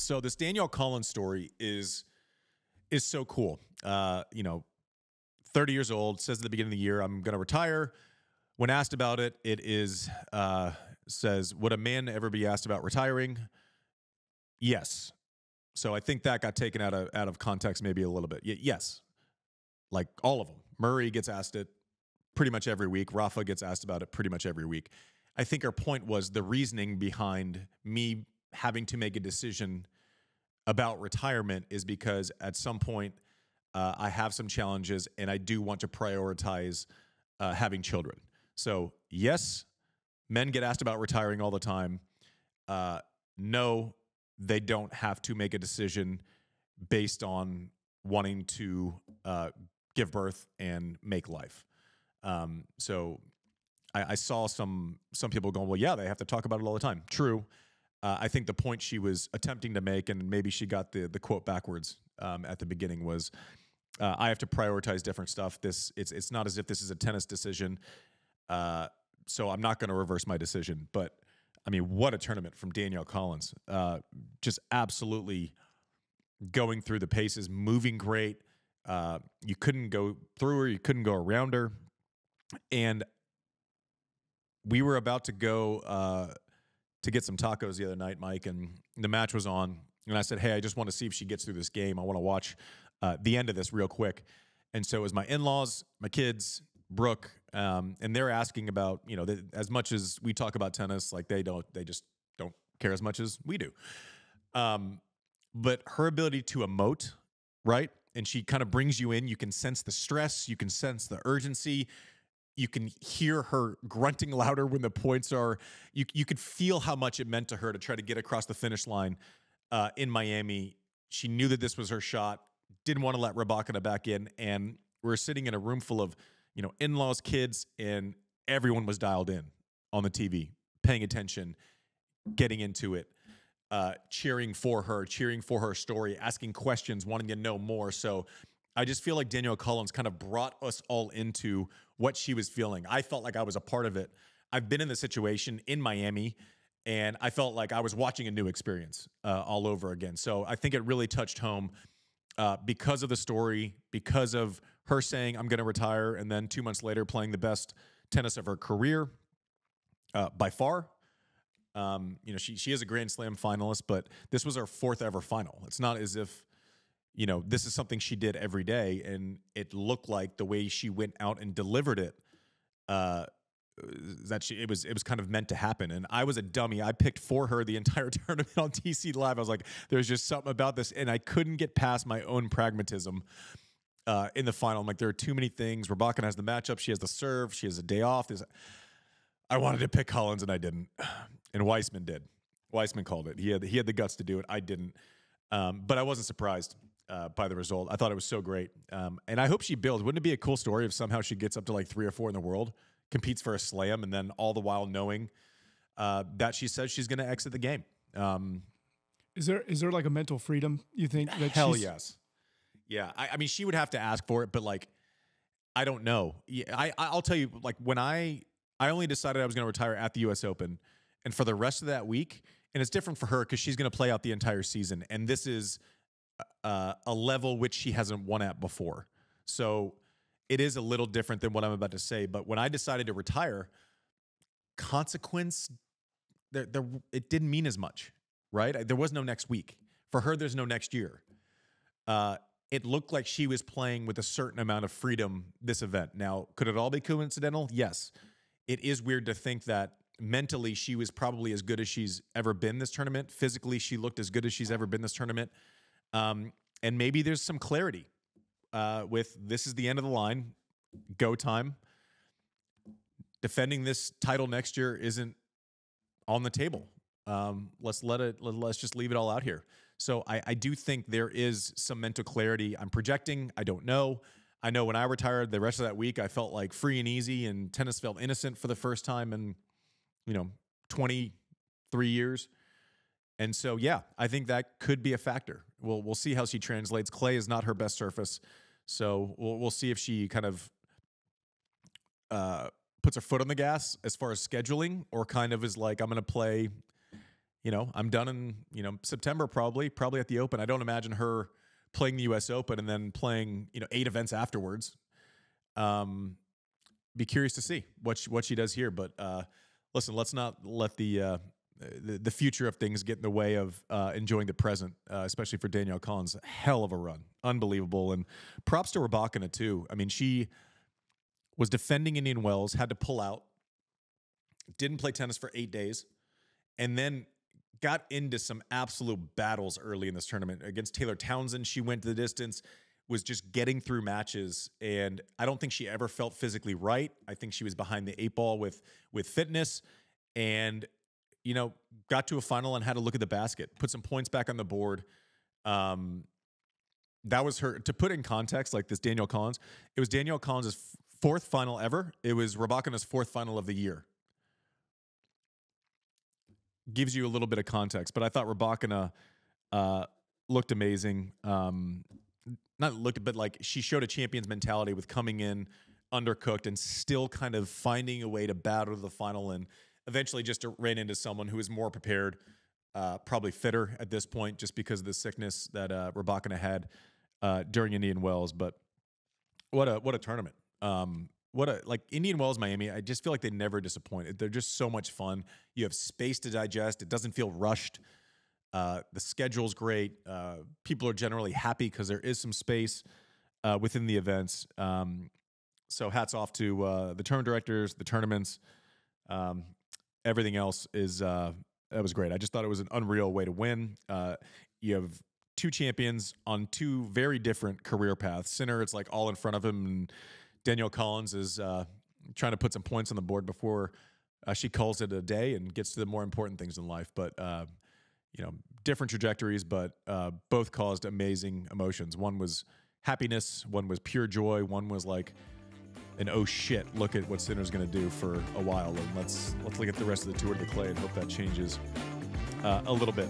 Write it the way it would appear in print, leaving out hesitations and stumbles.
So this Danielle Collins story is so cool. 30 years old, says at the beginning of the year, I'm going to retire. When asked about it, it is, says, would a man ever be asked about retiring? Yes. So I think that got taken out of context maybe a little bit. Yes. Like all of them. Murray gets asked it pretty much every week. Rafa gets asked about it pretty much every week. I think her point was the reasoning behind me having to make a decision about retirement is because at some point I have some challenges and I do want to prioritize having children. So yes, men get asked about retiring all the time. No, they don't have to make a decision based on wanting to give birth and make life. So I saw some people going, well, yeah, they have to talk about it all the time. True. I think the point she was attempting to make, and maybe she got the quote backwards at the beginning, was I have to prioritize different stuff. It's not as if this is a tennis decision, so I'm not going to reverse my decision. But I mean, what a tournament from Danielle Collins! Just absolutely going through the paces, moving great. You couldn't go through her, you couldn't go around her, and we were about to go to get some tacos the other night, Mike, and the match was on. And I said, hey, I just want to see if she gets through this game. I want to watch the end of this real quick. And so it was my in-laws, my kids, Brooke, and they're asking about, as much as we talk about tennis, like they just don't care as much as we do. But her ability to emote, right? And she kind of brings you in. You can sense the stress. You can sense the urgency. You can hear her grunting louder when the points are. You could feel how much it meant to her to try to get across the finish line in Miami. She knew that this was her shot. Didn't want to let Rybakina back in, and we're sitting in a room full of in-laws, kids, and everyone was dialed in on the TV, paying attention, getting into it, cheering for her story, asking questions, wanting to know more. So I just feel like Danielle Collins kind of brought us all into what she was feeling. I felt like I was a part of it. I've been in the situation in Miami, and I felt like I was watching a new experience all over again. So I think it really touched home because of the story, because of her saying, I'm going to retire, and then 2 months later playing the best tennis of her career by far. She is a Grand Slam finalist, but this was her fourth ever final. It's not as if this is something she did every day, and it looked like the way she went out and delivered it, it was kind of meant to happen. And I was a dummy. I picked for her the entire tournament on TC Live. I was like, there's just something about this, and I couldn't get past my own pragmatism in the final. I'm like, there are too many things. Rybakina has the matchup. She has the serve. She has a day off. I wanted to pick Collins, and I didn't. And Weissman did. Weissman called it. He had the guts to do it. I didn't. But I wasn't surprised by the result. I thought it was so great. And I hope she builds. Wouldn't it be a cool story if somehow she gets up to like 3 or 4 in the world, competes for a slam, and then all the while knowing that she says she's going to exit the game? Is there like a mental freedom, you think? That hell yes. Yeah. I mean, she would have to ask for it, but like, I don't know. Yeah, I'll tell you, like when I only decided I was going to retire at the U.S. Open, and for the rest of that week, and it's different for her because she's going to play out the entire season, and this is a level which she hasn't won at before. So it is a little different than what I'm about to say. But when I decided to retire, consequence, it didn't mean as much, right? There was no next week. For her, there's no next year. It looked like she was playing with a certain amount of freedom this event. Now, could it all be coincidental? Yes. It is weird to think that mentally she was probably as good as she's ever been this tournament. Physically, she looked as good as she's ever been this tournament. And maybe there's some clarity with this is the end of the line, go time. Defending this title next year isn't on the table. Let's just leave it all out here. So I do think there is some mental clarity. I'm projecting. I don't know. I know when I retired, the rest of that week, I felt like free and easy, and tennis felt innocent for the first time in 23 years. And so, yeah, I think that could be a factor. We'll see how she translates. Clay is not her best surface, so we'll see if she kind of puts her foot on the gas as far as scheduling, or kind of is like, I'm going to play, I'm done in, September probably at the Open. I don't imagine her playing the U.S. Open and then playing, 8 events afterwards. Be curious to see what she does here. But listen, let's not let the future of things get in the way of enjoying the present, especially for Danielle Collins. Hell of a run. Unbelievable. And props to Rybakina, too. I mean, she was defending Indian Wells, had to pull out, didn't play tennis for 8 days, and then got into some absolute battles early in this tournament. Against Taylor Townsend, she went the distance, was just getting through matches, and I don't think she ever felt physically right. I think she was behind the 8 ball with fitness, and got to a final and had to look at the basket, put some points back on the board. That was her. To put in context, like this Danielle Collins, it was Danielle Collins' 4th final ever. It was Rybakina's 4th final of the year. Gives you a little bit of context, but I thought Rybakina looked amazing. Not looked, but like she showed a champion's mentality with coming in undercooked and still kind of finding a way to battle to the final, and eventually just ran into someone who was more prepared, probably fitter at this point, just because of the sickness that Rybakina had during Indian Wells. But what a tournament. Like Indian Wells, Miami, I just feel like they never disappoint. They're just so much fun. You have space to digest. It doesn't feel rushed. The schedule's great. People are generally happy because there is some space within the events. So hats off to the tournament directors, the tournaments. Everything else is that was great. I just thought it was an unreal way to win. You have 2 champions on 2 very different career paths. Sinner, it's like all in front of him, and Danielle Collins is trying to put some points on the board before she calls it a day and gets to the more important things in life. But different trajectories, but both caused amazing emotions. One was happiness, one was pure joy, one was like an oh shit, look at what Sinner's going to do for a while, and let's look at the rest of the Tour de the Clay and hope that changes a little bit.